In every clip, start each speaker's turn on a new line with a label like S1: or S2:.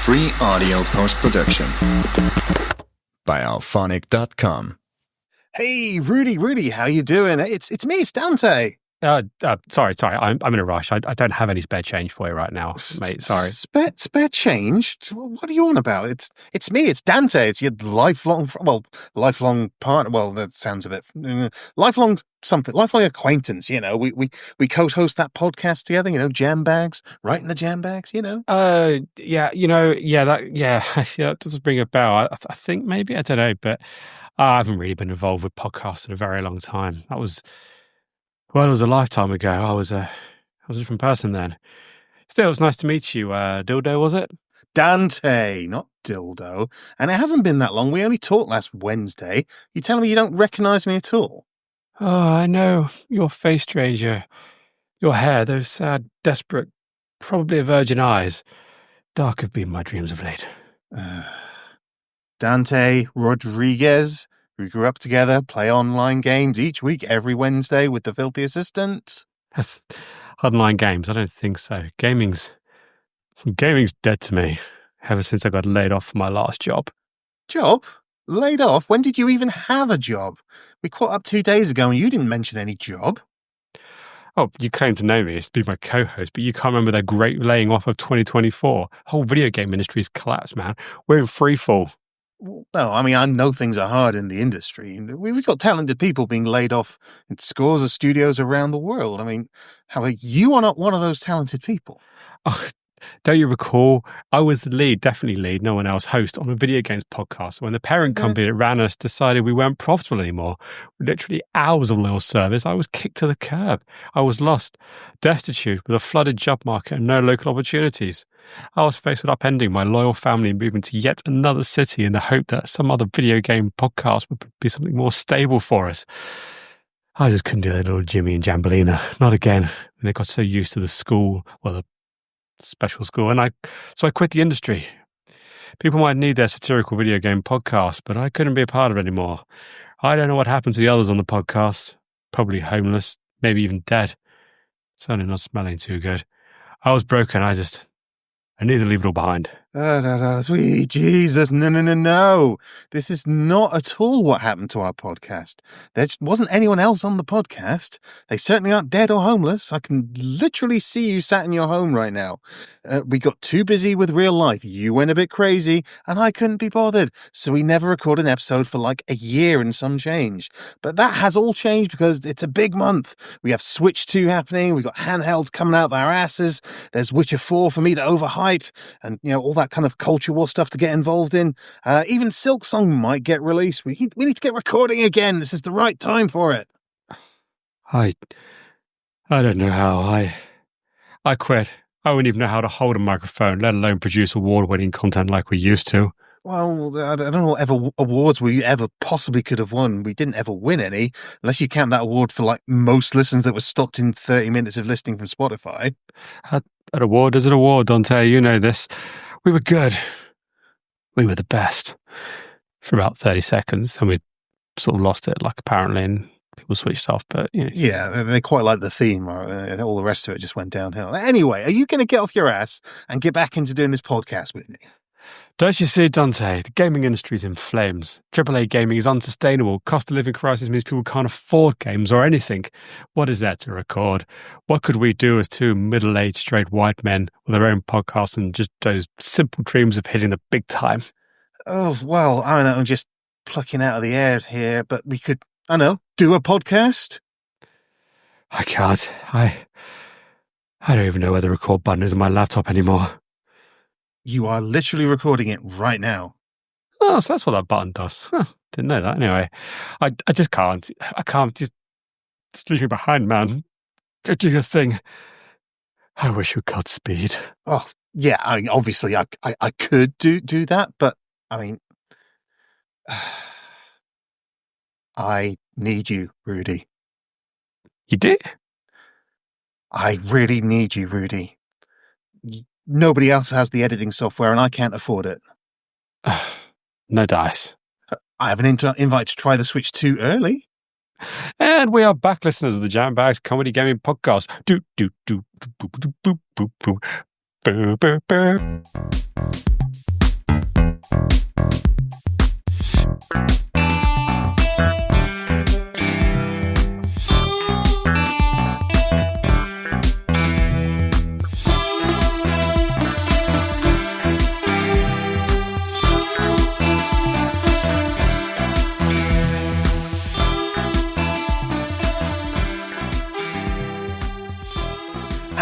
S1: Free audio post-production by alphonic.com.
S2: Hey, Rudy, how you doing? It's me, it's Dante.
S3: Sorry. I'm in a rush. I don't have any spare change for you right now, mate. Sorry.
S2: Spare change? What are you on about? It's me, it's Dante. It's your lifelong partner. Well, that sounds a bit lifelong acquaintance. You know, we co-host that podcast together. You know, Jambags, right in the Jambags. You know.
S3: That does ring a bell. I think maybe, I don't know, but I haven't really been involved with podcasts in a very long time. It was a lifetime ago. I was a different person then. Still, it was nice to meet you. Dildo, was it?
S2: Dante, not Dildo. And it hasn't been that long. We only talked last Wednesday. You telling me you don't recognise me at all?
S3: Oh, I know. Your face, stranger. Your hair, those sad, desperate, probably a virgin eyes. Dark have been my dreams of late.
S2: Dante Rodriguez. We grew up together, play online games each week, every Wednesday with the filthy assistant.
S3: That's online games. I don't think so. Gaming's dead to me ever since I got laid off from my last job.
S2: Job? Laid off? When did you even have a job? We caught up 2 days ago and you didn't mention any job.
S3: Oh, you claim to know me, to be my co-host, but you can't remember that great laying off of 2024. The whole video game industry has collapsed, man. We're in free fall.
S2: No, I mean, I know things are hard in the industry. We've got talented people being laid off in scores of studios around the world. I mean, you are not one of those talented people.
S3: Oh, don't you recall? I was the lead, definitely lead, no one else, host on a video games podcast. When the parent company that ran us decided we weren't profitable anymore, with literally hours of loyal service, I was kicked to the curb. I was lost, destitute, with a flooded job market and no local opportunities. I was faced with upending my loyal family and moving to yet another city in the hope that some other video game podcast would be something more stable for us. I just couldn't do that little Jimmy and Jambalina. Not again. And they got so used to the school, the special school, so I quit the industry. People might need their satirical video game podcast, but I couldn't be a part of it anymore. I don't know what happened to the others on the podcast. Probably homeless, maybe even dead. Certainly not smelling too good. I was broken. I need to leave it all behind.
S2: Sweet Jesus, no. This is not at all what happened to our podcast. There just wasn't anyone else on the podcast. They certainly aren't dead or homeless. I can literally see you sat in your home right now. We got too busy with real life. You went a bit crazy, and I couldn't be bothered. So we never recorded an episode for like a year and some change. But that has all changed because it's a big month. We have Switch 2 happening. We've got handhelds coming out of our asses. There's Witcher 4 for me to overhype. And, all that kind of culture war stuff to get involved in. Even Silksong might get released. We need to get recording again. This is the right time for it.
S3: I don't know how. I quit. I wouldn't even know how to hold a microphone, let alone produce award-winning content like we used to.
S2: Well, I don't know what awards we ever possibly could have won. We didn't ever win any, unless you count that award for like most listens that were stopped in 30 minutes of listening from Spotify.
S3: An award is an award, Dante. You know this. We were good. We were the best for about 30 seconds. Then we sort of lost it, apparently, and people switched off. But
S2: yeah, they quite like the theme. All the rest of it just went downhill. Anyway, are you going to get off your ass and get back into doing this podcast with me?
S3: Don't you see, Dante? The gaming industry is in flames. AAA gaming is unsustainable. Cost of living crisis means people can't afford games or anything. What is there to record? What could we do as two middle-aged straight white men with our own podcasts and just those simple dreams of hitting the big time?
S2: Oh, well, I don't know, I'm just plucking out of the air here, but we could, do a podcast?
S3: I can't. I don't even know where the record button is on my laptop anymore.
S2: You are literally recording it right now.
S3: Oh, so that's what that button does. Huh, didn't know that. Anyway, I just can't. I can't. Just leave me behind, man. Go do your thing. I wish you Godspeed.
S2: Oh, yeah. I mean, obviously, I could do that, but I mean, I need you, Rudy.
S3: You do?
S2: I really need you, Rudy. Nobody else has the editing software and I can't afford it.
S3: No dice.
S2: I have an invite to try the Switch 2 early.
S3: And we are back, listeners of the Jambags Comedy Gaming Podcast. Do, do, do, do, do, do, do, do, do, do, do, do, do.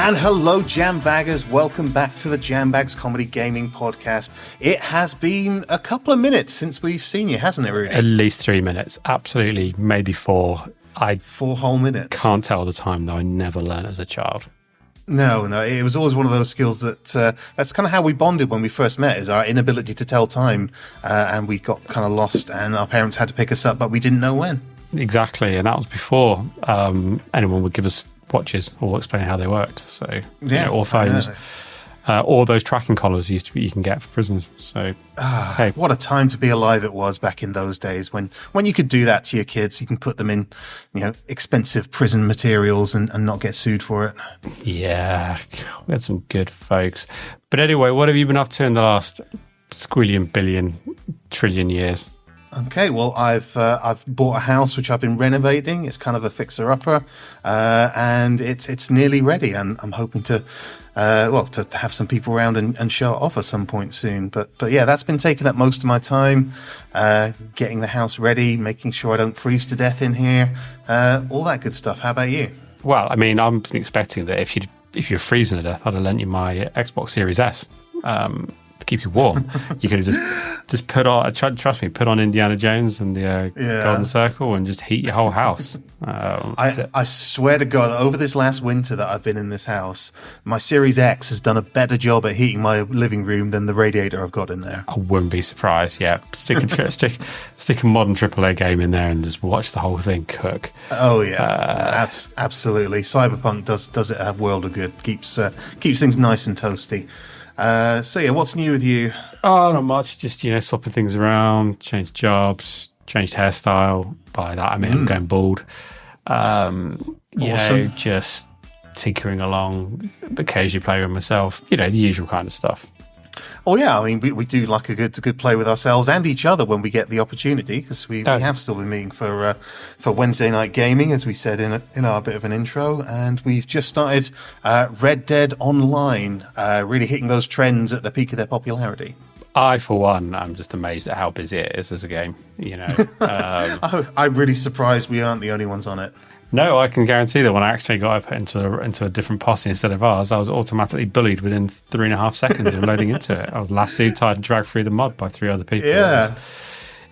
S2: And hello, Jambaggers. Welcome back to the Jambags Comedy Gaming podcast. It has been a couple of minutes since we've seen you, hasn't it, Rudy?
S3: At least 3 minutes. Absolutely. Maybe 4.
S2: 4 whole minutes.
S3: Can't tell the time, though. I never learned as a child.
S2: No. It was always one of those skills that that's kind of how we bonded when we first met, is our inability to tell time. And we got kind of lost and our parents had to pick us up, but we didn't know when.
S3: Exactly. And that was before anyone would give us watches or explain how they worked. So, or phones. Or those tracking collars you can get for prisoners. So, hey.
S2: What a time to be alive it was back in those days when you could do that to your kids. You can put them in, expensive prison materials and not get sued for it.
S3: Yeah, we had some good folks. But anyway, what have you been up to in the last squillion, billion, trillion years?
S2: Okay, well, I've bought a house which I've been renovating. It's kind of a fixer-upper, and it's nearly ready. I'm hoping to have some people around and show it off at some point soon. But yeah, that's been taking up most of my time, getting the house ready, making sure I don't freeze to death in here, all that good stuff. How about you?
S3: Well, I mean, I'm expecting that if you're freezing to death, I'd have lent you my Xbox Series S. To keep you warm. You could have just put on, trust me, put on Indiana Jones and the Golden Circle and just heat your whole house.
S2: I swear to God, over this last winter that I've been in this house, my Series X has done a better job at heating my living room than the radiator I've got in there.
S3: I wouldn't be surprised. Yeah, stick a modern AAA game in there and just watch the whole thing cook.
S2: Oh yeah, absolutely. Cyberpunk does it a world of good. Keeps things nice and toasty. So yeah, what's new with you?
S3: Oh, not much. Just swapping things around, changed jobs, changed hairstyle. By that I mean I'm going bald. Awesome. Just tinkering along, occasionally playing with myself. The usual kind of stuff.
S2: Oh yeah, I mean we do like a good play with ourselves and each other when we get the opportunity, because we have still been meeting for Wednesday night gaming, as we said in our bit of an intro, and we've just started Red Dead Online, really hitting those trends at the peak of their popularity.
S3: I, for one, I'm just amazed at how busy it is as a game.
S2: I'm really surprised we aren't the only ones on it.
S3: No, I can guarantee that when I actually got up into a different posse instead of ours, I was automatically bullied within 3.5 seconds of loading into it. I was lassoed, tied, and dragged through the mud by 3 other people.
S2: Yeah.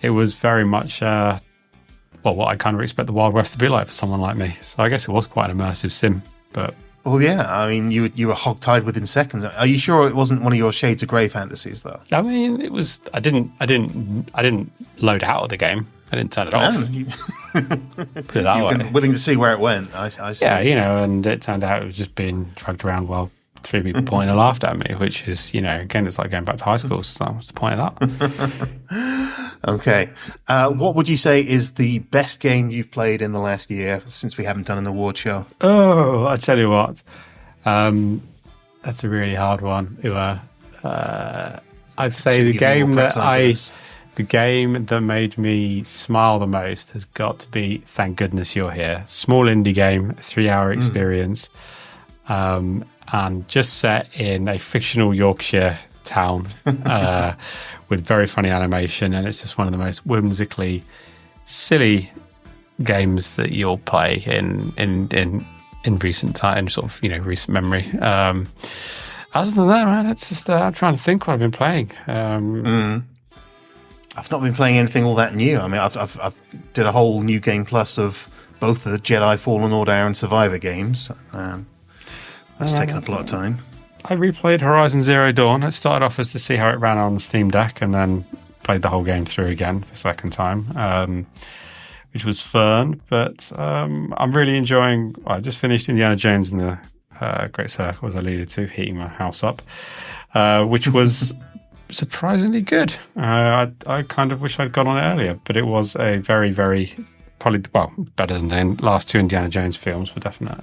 S3: It was very much, what I kind of expect the Wild West to be like for someone like me. So I guess it was quite an immersive sim, but...
S2: Well, yeah, I mean, you were hog-tied within seconds. Are you sure it wasn't one of your Shades of Grey fantasies, though?
S3: I mean, it was... I didn't load out of the game. I didn't turn it off. Put it that way.
S2: Been willing to see where it went. I see.
S3: Yeah, and it turned out it was just being dragged around while 3 people pointed and laughed at me, which is, again, it's like going back to high school. So what's the point of that?
S2: Okay. What would you say is the best game you've played in the last year, since we haven't done an award show?
S3: Oh, I tell you what. That's a really hard one. I'd say the game that made me smile the most has got to be Thank Goodness You're Here. Small indie game, 3-hour experience, and just set in a fictional Yorkshire town with very funny animation, and it's just one of the most whimsically silly games that you'll play in recent time, sort of recent memory. Other than that, man, it's just I'm trying to think what I've been playing.
S2: I've not been playing anything all that new. I mean, I've did a whole new game plus of both the Jedi Fallen Order and Survivor games. That's taken up a lot of time.
S3: I replayed Horizon Zero Dawn. It started off as to see how it ran on the Steam Deck, and then played the whole game through again for the second time, which was fun. But I'm really enjoying... I just finished Indiana Jones and the Great Circle, as I alluded to, heating my house up, which was... surprisingly good. I kind of wish I'd gone on it earlier, but it was a very, very probably better than the last 2 Indiana Jones films for definite.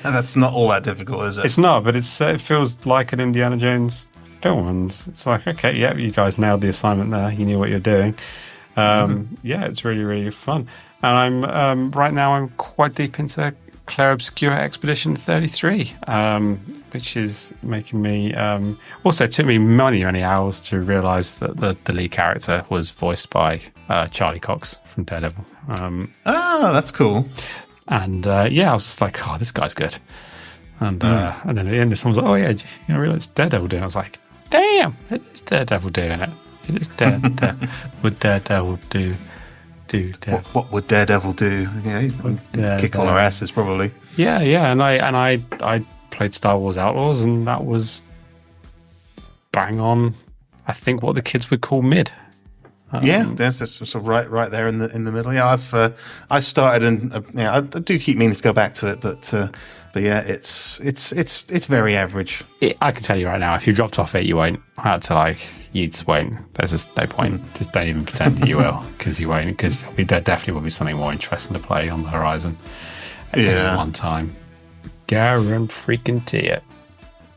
S2: That's not all that difficult, is it?
S3: It's not, but it feels like an Indiana Jones film, and it's like, okay, yeah, you guys nailed the assignment there. You knew what you're doing. Yeah, it's really, really fun. And I'm right now I'm quite deep into Claire Obscura Expedition 33, which is making me... also, it took me many hours to realise that the lead character was voiced by Charlie Cox from Daredevil.
S2: That's cool.
S3: And yeah, I was just like, oh, this guy's good. And then at the end, someone's like, "Oh yeah, you know, really, it's Daredevil doing it." I was like, "Damn, it's Daredevil doing it. It is Daredevil. Would Daredevil do
S2: What would Daredevil do? You know, kick all our asses, probably.
S3: Yeah. And I played Star Wars Outlaws, and that was bang on. I think what the kids would call mid.
S2: There's this sort of right there in the middle. Yeah, I started, and I do keep meaning to go back to it, but yeah, it's very average.
S3: I can tell you right now, if you dropped off it, you won't. You just won't. There's just no point. Just don't even pretend that you will, because you won't. Because there definitely will be something more interesting to play on the horizon at any one time. Guarantee it.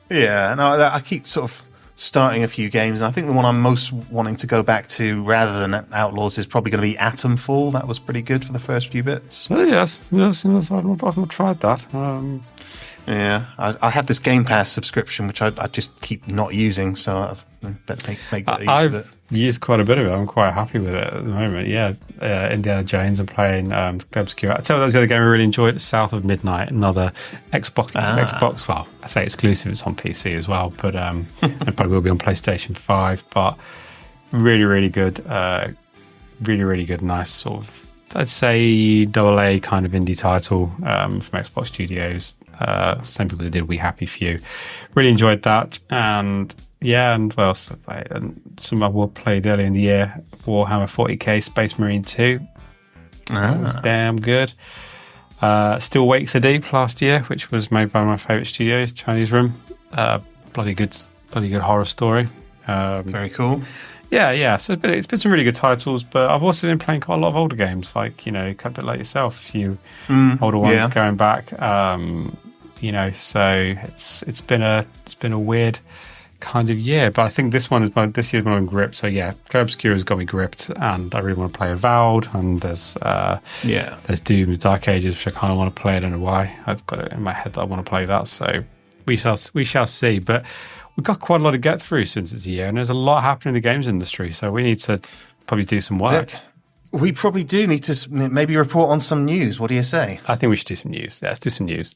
S2: Yeah, no, I keep sort of starting a few games, and I think the one I'm most wanting to go back to rather than Outlaws is probably going to be Atomfall. That was pretty good for the first few bits.
S3: Oh, yes, I've not tried that.
S2: Yeah, I have this Game Pass subscription, which I just keep not using, so I better make use of it.
S3: I've used quite a bit of it. I'm quite happy with it at the moment. Yeah, Indiana Jones. I'm playing Obscure. I tell you, that was the other game I really enjoyed. South of Midnight, another Xbox. Well, I say exclusive. It's on PC as well, but it probably will be on PlayStation 5. But really, really good. Really good. Nice sort of, I'd say, AA kind of indie title from Xbox Studios. Same people that did We Happy Few. Really enjoyed that. And yeah, and what else did I play? And some I will played earlier in the year, Warhammer 40k Space Marine 2. That was damn good. Still Wakes a Deep last year, which was made by one of my favourite studios, Chinese Room. Bloody good horror story.
S2: Very cool.
S3: Yeah. So it's been some really good titles, but I've also been playing quite a lot of older games, like, you know, a bit like yourself, a few older ones going back. You know, so it's been a weird kind of year, but I think this year's one I'm gripped. So yeah, Clair Obscure has got me gripped, and I really want to play Avowed, and there's Doom, Dark Ages, which I kind of want to play. I don't know why. I've got it in my head that I want to play that, so we shall see. But we've got quite a lot to get through since it's a year, and there's a lot happening in the games industry, so we need to probably do some work.
S2: We probably do need to maybe report on some news. What do you say?
S3: I think we should do some news. Yeah, let's do some news.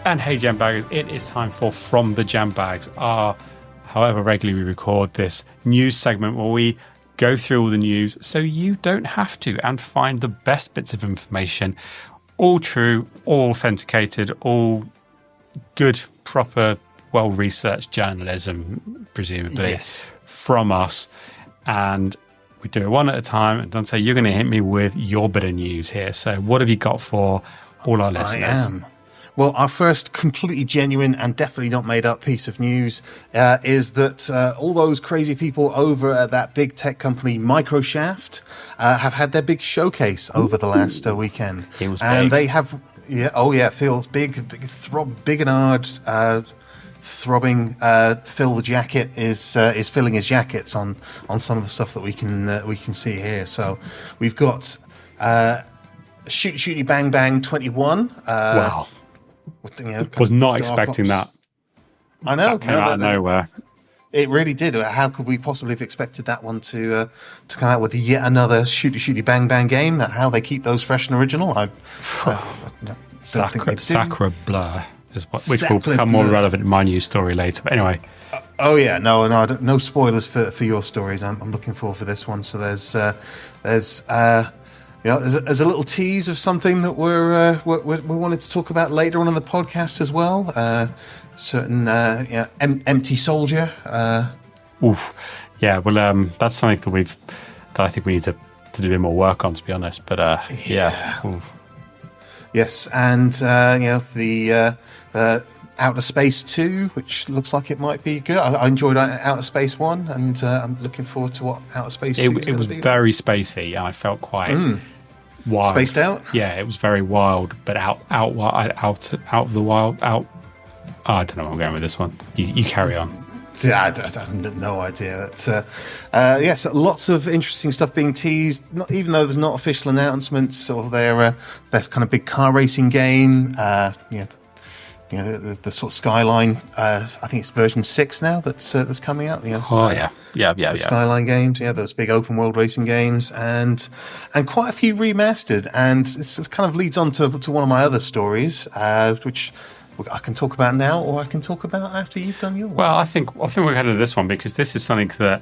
S3: And hey, Jambaggers, it is time for From the Jambags, our, however regularly we record this news segment where we go through all the news so you don't have to, and find the best bits of information, all true, all authenticated, all good, proper, well-researched journalism, presumably, from us. And we do it one at a time. And Dante, you're going to hit me with your bit of news here. So what have you got for all our listeners?
S2: I am. Well, our first completely genuine and definitely not made up piece of news is that all those crazy people over at that big tech company Microshaft have had their big showcase over the last weekend.
S3: It was
S2: and
S3: big.
S2: They have, it feels big and hard. Throbbing. Phil the Jacket is filling his jackets on some of the stuff that we can see here. So we've got Shoot Shooty Bang Bang 21.
S3: Wow. Was not expecting that.
S2: I know.
S3: That came out of nowhere.
S2: It really did. How could we possibly have expected that one to come out with yet another Shooty Bang Bang game? How they keep those fresh and original?
S3: Sacre blur, which will become more relevant in my news story later. But anyway.
S2: No spoilers for your stories. I'm looking forward for this one. So there's there's a little tease of something that we wanted to talk about later on in the podcast as well. Empty Soldier.
S3: Oof. Yeah. Well, that's something that I think we need to do a bit more work on, to be honest. But yeah. Oof.
S2: Yes, and the Outer Space 2, which looks like it might be good. I enjoyed Outer Space 1, and I'm looking forward to what Outer Space 2 is going to be. It was
S3: very spacey, and I felt quite wild.
S2: Spaced out?
S3: Yeah, it was very wild, but out of the wild. I don't know where I'm going with this one. You carry on.
S2: I have no idea. So lots of interesting stuff being teased. Even though there's not official announcements of their kind of big car racing game. The sort of Skyline. I think it's version 6 now that's coming out.
S3: The
S2: Skyline games. Yeah, those big open world racing games, and quite a few remastered. And it kind of leads on to one of my other stories, which I can talk about now, or I can talk about after you've done your one.
S3: Well, I think we're headed to this one because this is something that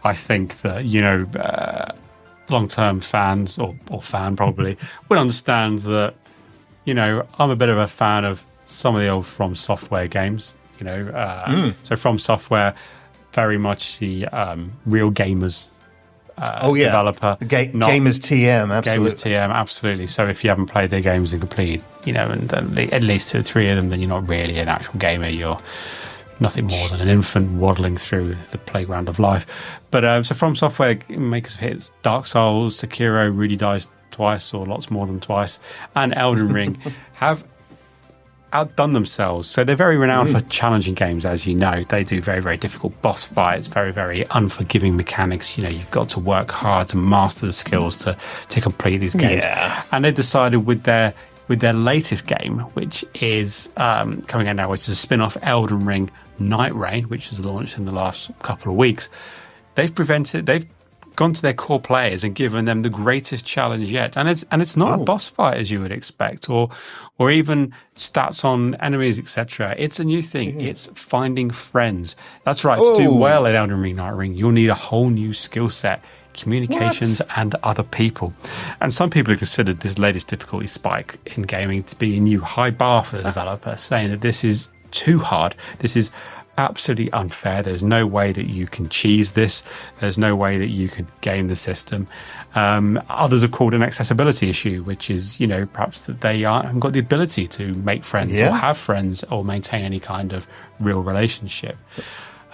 S3: I think that long-term fans or fan probably would understand that. I'm a bit of a fan of some of the old From Software games. So From Software, very much the real gamers. Developer.
S2: Gamers TM, absolutely.
S3: Gamers TM, absolutely. So if you haven't played their games and completed, and at least 2 or 3 of them, then you're not really an actual gamer. You're nothing more than an infant waddling through the playground of life. But so From Software makers of hits Dark Souls, Sekiro, Really Dies Twice, or lots more than twice, and Elden Ring have outdone themselves. So they're very renowned for challenging games, as you know. They do very, very difficult boss fights, very, very unforgiving mechanics. You've got to work hard to master the skills to complete these games. Yeah. And they decided with their latest game, which is coming out now, which is a spin-off Elden Ring Night Rain, which was launched in the last couple of weeks. They've gone to their core players and given them the greatest challenge yet, and it's not a boss fight as you would expect, or even stats on enemies, etc. It's a new thing. It's finding friends. That's right. To do well at Elden Ring Night Ring, you'll need a whole new skill set: communications and other people. And some people have considered this latest difficulty spike in gaming to be a new high bar for the developer, saying that this is too hard. This is absolutely unfair. There's no way that you can cheese this. There's no way that you can game the system. Others have called an accessibility issue, which is, perhaps that they haven't got the ability to make friends or have friends or maintain any kind of real relationship.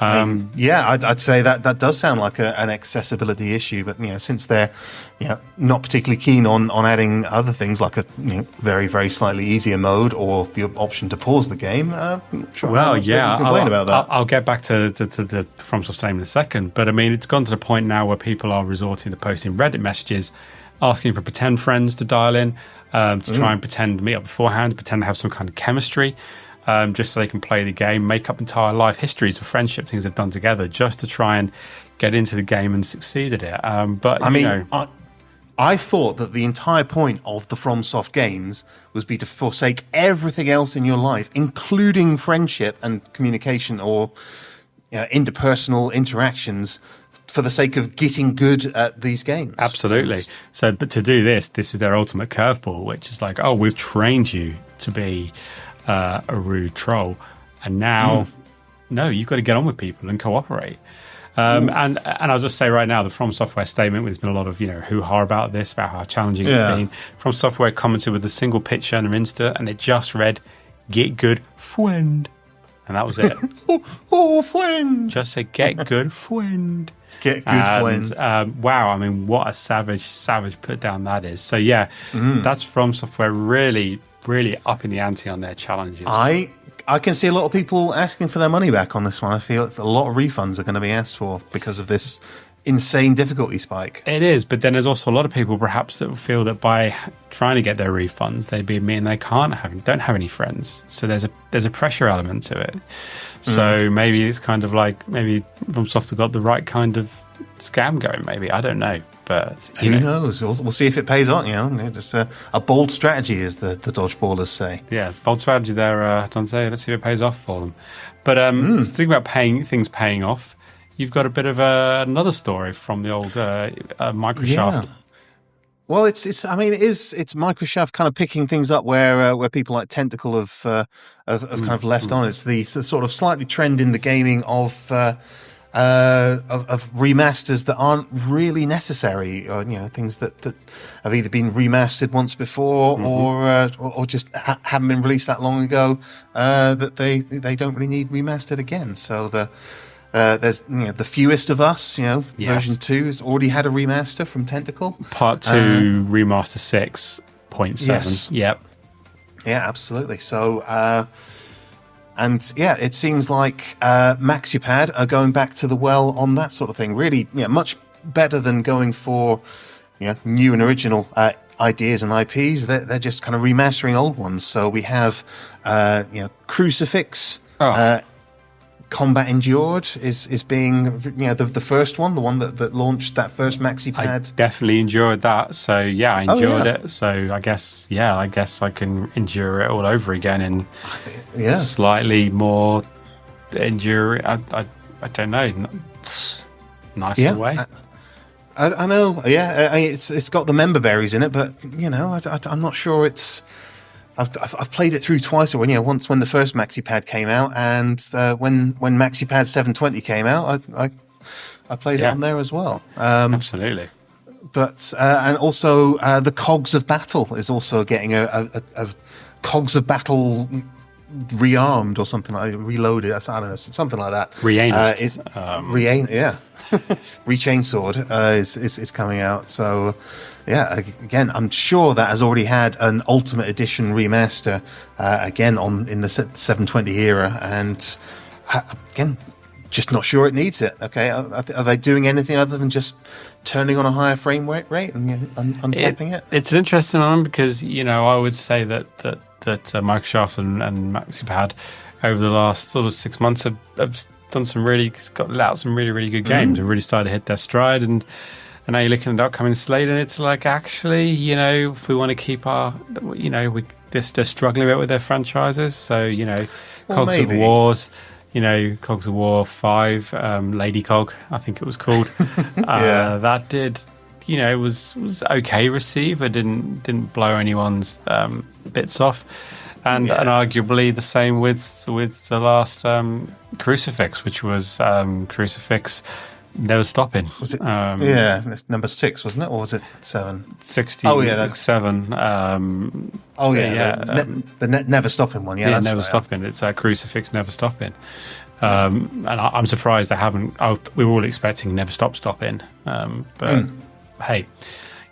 S2: I'd say that does sound like an accessibility issue, but since they're not particularly keen on adding other things like a very, very slightly easier mode or the option to pause the game, complain about that.
S3: I'll get back to the FromSoft name in a second, but I mean it's gone to the point now where people are resorting to posting Reddit messages asking for pretend friends to dial in to try and pretend to meet up beforehand, pretend to have some kind of chemistry. Just so they can play the game, make up entire life histories of friendship, things they've done together, just to try and get into the game and succeed at it.
S2: I thought that the entire point of the FromSoft games was to forsake everything else in your life, including friendship and communication or interpersonal interactions, for the sake of getting good at these games.
S3: Absolutely. So, but to do this is their ultimate curveball, which is like, we've trained you to be a rude troll, and now no, you've got to get on with people and cooperate. And I'll just say right now, the From Software statement, there's been a lot of hoo-ha about this, about how challenging it's been. From Software commented with a single picture and an Insta, and it just read, "Get good, friend," and that was it.
S2: Friend.
S3: Just say, "Get good, friend."
S2: Get good, friend.
S3: Wow, I mean, what a savage put down that is. So that's From Software really upping the ante on their challenges.
S2: I can see a lot of people asking for their money back on this one. I feel a lot of refunds are going to be asked for because of this insane difficulty spike.
S3: It is, but then there's also a lot of people perhaps that feel that by trying to get their refunds, they'd be admitting they don't have any friends. So there's a pressure element to it. So maybe it's kind of like maybe FromSoft have got the right kind of scam going. Maybe, I don't know. But
S2: who knows? We'll see if it pays on. Just a bold strategy, as the dodgeballers say.
S3: Yeah, bold strategy there, Dante. Let's see if it pays off for them. But thinking about things paying off, you've got a bit of another story from the old Microsoft.
S2: Yeah. Well, it's Microsoft kind of picking things up where people like Tentacle have kind of left on. It's the sort of slightly trend in the gaming of remasters that aren't really necessary, or things that have either been remastered once before or just haven't been released that long ago, that they don't really need remastered again. So there's the Fewest of Us, version 2 has already had a remaster from Tentacle.
S3: Part 2 remaster 6.7.
S2: Yes.
S3: Yep.
S2: Yeah, absolutely. So And yeah, it seems like MaxiPad are going back to the well on that sort of thing. Really, much better than going for new and original ideas and IPs. They're just kind of remastering old ones. So we have Crucifix. Combat Endured is being the first one, the one that launched that first MaxiPad.
S3: I definitely enjoyed that. So yeah, I enjoyed it. So I guess I can endure it all over again in slightly more endure. I don't know, nicer way.
S2: I know. Yeah, it's got the member berries in it, but I'm not sure it's. I've played it through twice. Once when the first MaxiPad came out, and when MaxiPad 720 came out, I played it on there as well.
S3: Absolutely.
S2: But and also the Cogs of Battle is also getting a Cogs of Battle rearmed or something like reloaded. I don't know, something like that. Rechainsword is coming out. So. Yeah, again, I'm sure that has already had an Ultimate Edition remaster again in the 720 era, and again, just not sure it needs it. Okay, are they doing anything other than just turning on a higher frame rate and uncapping it?
S3: It's an interesting one because I would say that Microsoft and MaxiPad over the last sort of 6 months have done some really really good games and really started to hit their stride. And now you're looking at the upcoming slate, and it's like, actually, if we want to keep our, they're struggling a bit with their franchises. So, Cogs of Wars, Cogs of War 5, Lady Cog, I think it was called. That did, it was okay received, but didn't blow anyone's bits off. And arguably the same with the last Crucifix, which was Crucifix Never Stopping.
S2: Was it? Number 6, wasn't it, or was it 7?
S3: 16. Oh yeah, that's 7.
S2: The Never Stopping one. Yeah, that's
S3: Never Stopping. It's Crucifix Never Stopping. And I'm surprised they haven't. We were all expecting Never Stopping. But hey,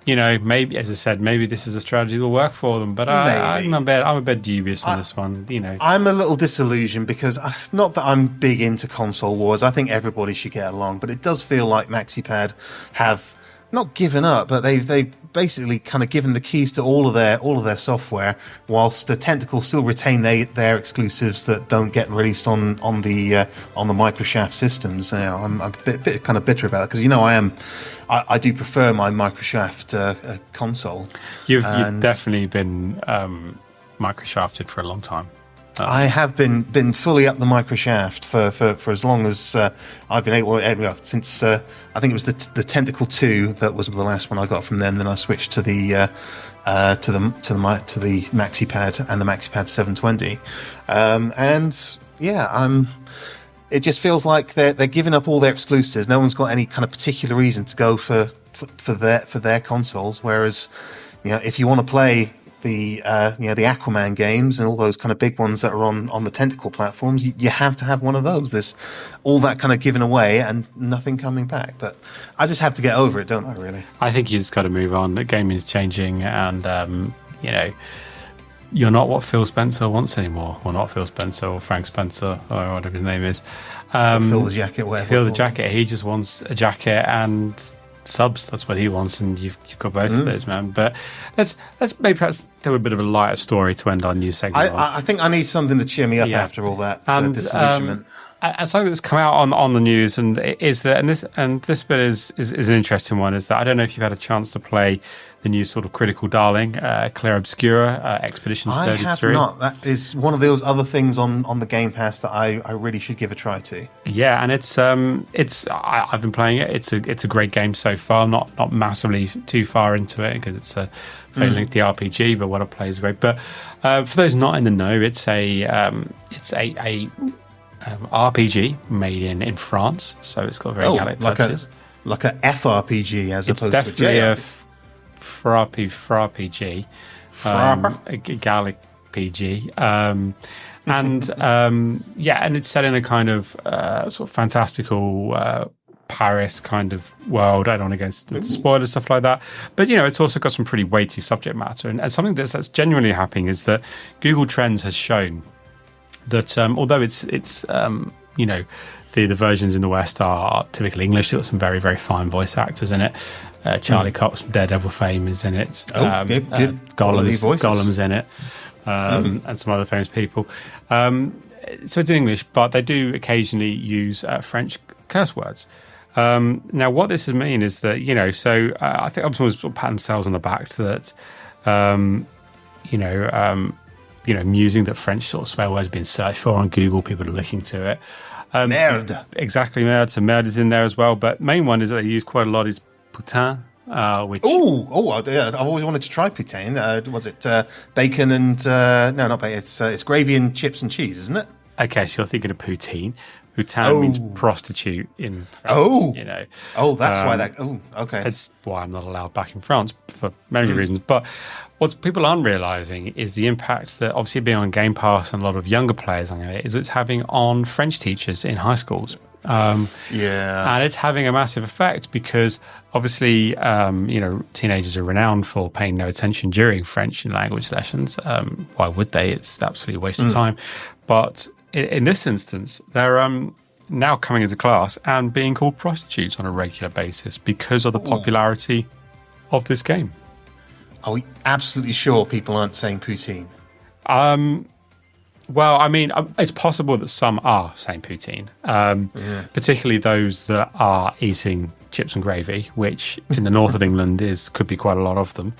S3: maybe, as I said, maybe this is a strategy that will work for them. But I'm a bit dubious on this one.
S2: I'm a little disillusioned because not that I'm big into console wars. I think everybody should get along, but it does feel like MaxiPad have not given up, but they've basically kind of given the keys to all of their software, whilst the Tentacle still retain their exclusives that don't get released on the Microshaft systems. I'm a bit kind of bitter about it because I do prefer my Microshaft console.
S3: You've definitely been Microshafted for a long time.
S2: I have been fully up the Microshaft for as long as I've been able. Since I think it was the Tentacle 2 that was the last one I got from them. Then I switched to the MaxiPad and the MaxiPad 720, It just feels like they're giving up all their exclusives. No one's got any kind of particular reason to go for their consoles. Whereas, if you want to play the Aquaman games and all those kind of big ones that are on the Tentacle platforms, you have to have one of those. There's all that kind of given away and nothing coming back. But I just have to get over it, don't I, really?
S3: I think you just got to move on. The gaming is changing, and, you're not what Phil Spencer wants anymore. Well, not Phil Spencer or Frank Spencer or whatever his name is.
S2: Phil the Jacket, whatever.
S3: Phil the Jacket. He just wants a jacket and subs. That's what he wants, and you've got both of those, man. But let's maybe perhaps do a bit of a lighter story to end our news segment.
S2: I think I need something to cheer me up after all that disillusionment.
S3: And something that's come out on the news, and is that, and this bit is an interesting one. Is that I don't know if you've had a chance to play the new sort of critical darling, Clair Obscura Expedition 33.
S2: I have not. That is one of those other things on the Game Pass that I really should give a try to.
S3: Yeah, and I've been playing it. It's a great game so far. I'm not massively too far into it because it's a very lengthy RPG, but what I play is great. But for those not in the know, it's a RPG made in France, so it's got very Gallic touches.
S2: Like a FRPG as opposed to
S3: a It's definitely a FRPG, a Gallic PG, and it's set in a kind of sort of fantastical Paris kind of world. I don't want to go into spoilers, stuff like that, but it's also got some pretty weighty subject matter, and something that's genuinely happening is that Google Trends has shown that although it's the versions in the West are typically English, it's got some very, very fine voice actors in it. Charlie Cox from Daredevil fame is in it.
S2: Good
S3: Gollum's in it, and some other famous people. So it's in English, but they do occasionally use French curse words. Now, what this would mean is that, I think someone sort of pat themselves on the back that, musing that French sort of swear words being searched for on Google, people are looking to it.
S2: Merde.
S3: Exactly, merde. So merde is in there as well. But main one is that they use quite a lot is putain, which...
S2: I've always wanted to try putain. Was it bacon and... no, not bacon. It's gravy and chips and cheese, isn't it?
S3: Okay, so you're thinking of poutine. Putain means prostitute in French.
S2: That's why that... Oh, okay.
S3: That's why I'm not allowed back in France for many reasons. But what people aren't realising is the impact that obviously being on Game Pass and a lot of younger players on it is it's having on French teachers in high schools. And it's having a massive effect because obviously, teenagers are renowned for paying no attention during French language lessons. Why would they? It's absolutely a waste of time. But in this instance, they're now coming into class and being called prostitutes on a regular basis because of the popularity of this game.
S2: Are we absolutely sure people aren't saying poutine?
S3: Well, I mean, it's possible that some are saying poutine, particularly those that are eating chips and gravy, which in the north of England could be quite a lot of them.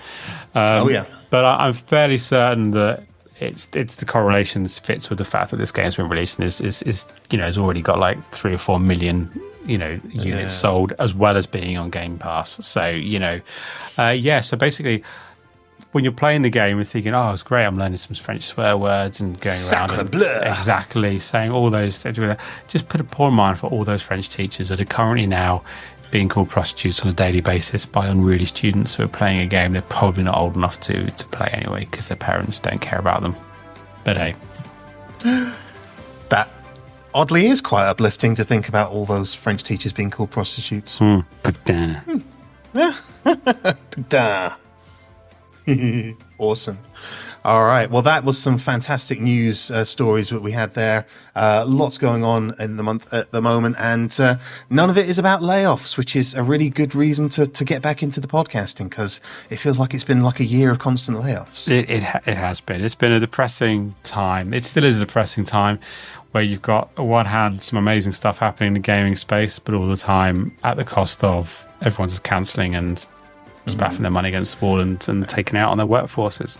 S3: But I'm fairly certain that it's the correlations fits with the fact that this game's been released and has already got like 3 or 4 million units sold, as well as being on Game Pass. So so basically, when you're playing the game and thinking, oh, it's great, I'm learning some French swear words and going around and saying all those things, just put a poor mind for all those French teachers that are currently now being called prostitutes on a daily basis by unruly students who are playing a game they're probably not old enough to play anyway because their parents don't care about them. But hey.
S2: That oddly is quite uplifting to think about all those French teachers being called prostitutes.
S3: Putain.
S2: Putain. Awesome. All right. Well, that was some fantastic news stories that we had there. Lots going on in the month at the moment, and none of it is about layoffs, which is a really good reason to get back into the podcasting because it feels like it's been like a year of constant layoffs.
S3: It has been. It's been a depressing time. It still is a depressing time where you've got, on one hand, some amazing stuff happening in the gaming space, but all the time at the cost of everyone's just cancelling and spaffing their money against the wall and taking out on their workforces.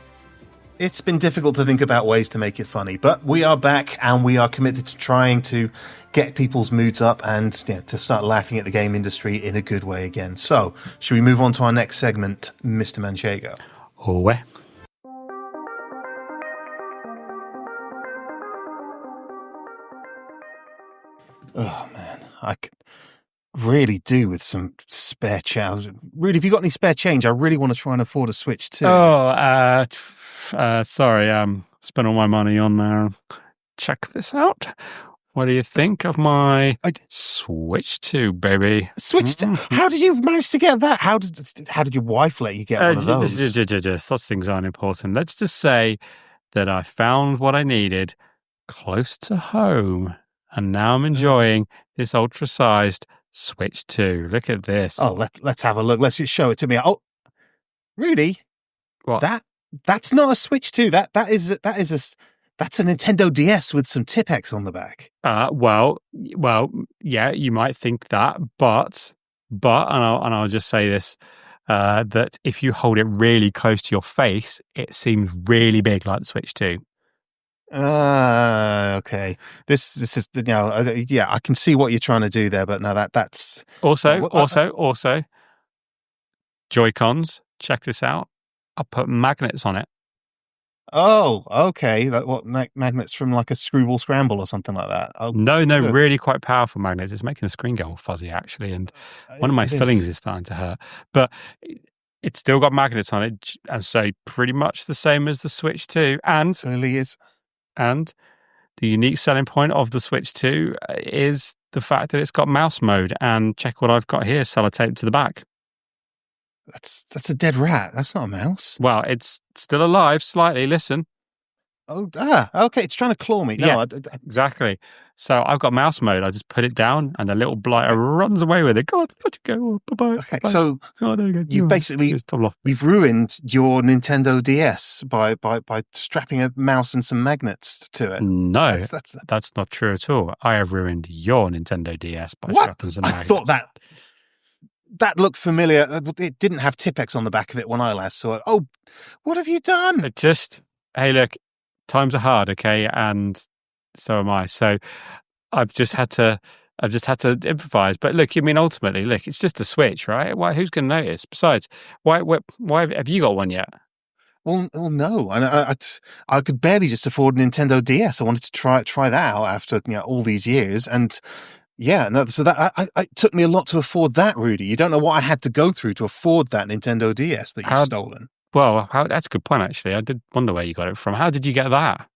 S2: It's been difficult to think about ways to make it funny, but we are back and we are committed to trying to get people's moods up and to start laughing at the game industry in a good way again. So, should we move on to our next segment, Mr. Manchego?
S3: Ouais.
S2: Oh, man. I could really do with some spare change. Rudy, have you got any spare change? I really want to try and afford a Switch too.
S3: Sorry. Spent all my money on check this out. What do you think of my Switch 2, baby?
S2: Switch 2? How did you manage to get that? How did your wife let you get one of those?
S3: Those things aren't important. Let's just say that I found what I needed close to home, and now I'm enjoying this ultra-sized Switch 2. Look at this.
S2: Oh, let's have a look. Let's just show it to me. Oh, Rudy,
S3: what?
S2: That's not a Switch 2. That's a Nintendo DS with some Tipex on the back.
S3: Well, yeah, you might think that, but I'll just say this: that if you hold it really close to your face, it seems really big, like the Switch 2.
S2: Okay. This is I can see what you're trying to do there, but no, that's
S3: also Joy-Cons. Check this out. I'll put magnets on it.
S2: Oh, okay. Magnets from like a Screwball Scramble or something like that? Oh,
S3: no, really quite powerful magnets. It's making the screen go all fuzzy actually, and one of my fillings is starting to hurt. But it's still got magnets on it, and so pretty much the same as the Switch 2. And
S2: certainly is.
S3: And the unique selling point of the Switch 2 is the fact that it's got mouse mode. And check what I've got here, sellotaped to the back.
S2: That's a dead rat. That's not a mouse.
S3: Well, it's still alive slightly. Listen.
S2: Okay. It's trying to claw me. No,
S3: Yeah, exactly. So I've got mouse mode. I just put it down, and the little blighter runs away with it. God, let it go. Bye-bye.
S2: Okay,
S3: Bye.
S2: so
S3: there you go.
S2: you've ruined your Nintendo DS by strapping a mouse and some magnets to it.
S3: No, that's not true at all. I have ruined your Nintendo DS by strapping some magnets.
S2: I thought that looked familiar. It didn't have Tipex on the back of it when I last saw it. Oh, what have you done?
S3: Hey, look, times are hard, okay, and so am I. So I've just had to improvise. But look, I mean, ultimately, look, it's just a Switch, right? Why? Who's going to notice? Besides, why have you got one yet?
S2: Well, no. I could barely just afford a Nintendo DS. I wanted to try that out after all these years, and yeah, no. So that it took me a lot to afford that, Rudy. You don't know what I had to go through to afford that Nintendo DS that you've stolen.
S3: Well, that's a good point, actually. I did wonder where you got it from. How did you get that?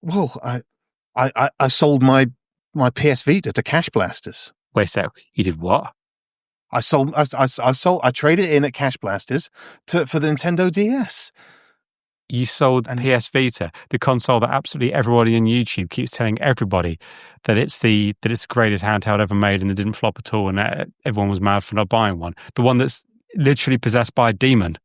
S2: Well, I sold my PS Vita to Cash Blasters.
S3: Wait a sec. You did what?
S2: I traded it in at Cash Blasters for the Nintendo DS.
S3: You sold PS Vita, the console that absolutely everybody on YouTube keeps telling everybody that it's the greatest handheld ever made and it didn't flop at all, and everyone was mad for not buying one. The one that's literally possessed by a demon.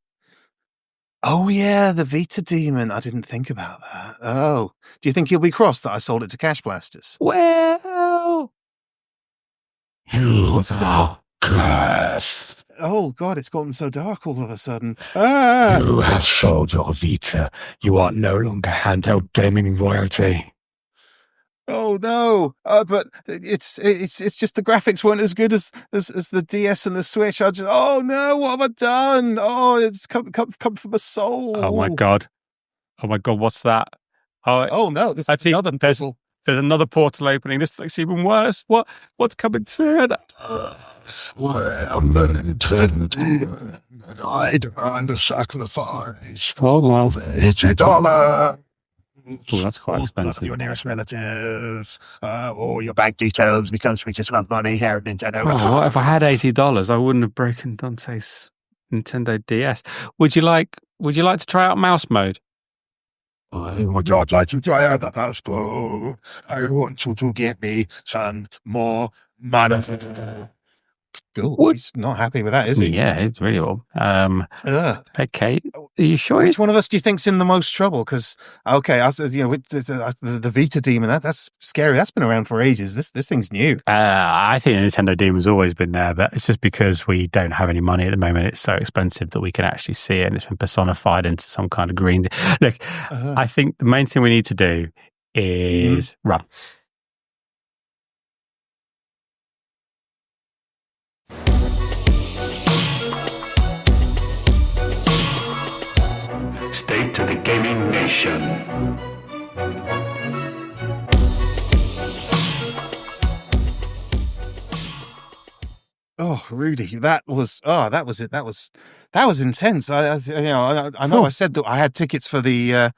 S2: Oh yeah, the Vita demon. I didn't think about that. Oh, do you think he'll be cross that I sold it to Cash Blasters?
S3: Well,
S4: you are cursed.
S2: Oh God, it's gotten so dark all of a sudden.
S4: You have sold your Vita. You are no longer handheld gaming royalty.
S2: Oh no! But it's just the graphics weren't as good as the DS and the Switch. Oh no! What have I done? Oh, it's come for my soul.
S3: Oh my God! What's that?
S2: Oh no!
S4: There's
S3: another portal opening. This looks even worse. What's coming through?
S4: Well, Nintendo, I demand a sacrifice.
S3: Oh well,
S4: it's $1.
S3: Oh, that's quite expensive.
S4: Your nearest relative, or your bank details, because we just want money here at Nintendo.
S3: Oh, what if I had $80? I wouldn't have broken Dante's Nintendo DS. Would you like to try out mouse mode?
S4: I would not like to try out the mouse mode. I want you to give me some more money.
S2: Ooh, he's not happy with that, is he?
S3: Yeah, it's really old. Okay, are you sure?
S2: Which one of us do you think's in the most trouble? Because okay, with the Vita demon, that's scary. That's been around for ages. This thing's new.
S3: I think the Nintendo demon's always been there, but it's just because we don't have any money at the moment. It's so expensive that we can actually see it, and it's been personified into some kind of green. Look, I think the main thing we need to do is run.
S4: State to the gaming nation.
S2: Oh, Rudy, that was it. That was intense. I know I said that I had tickets for the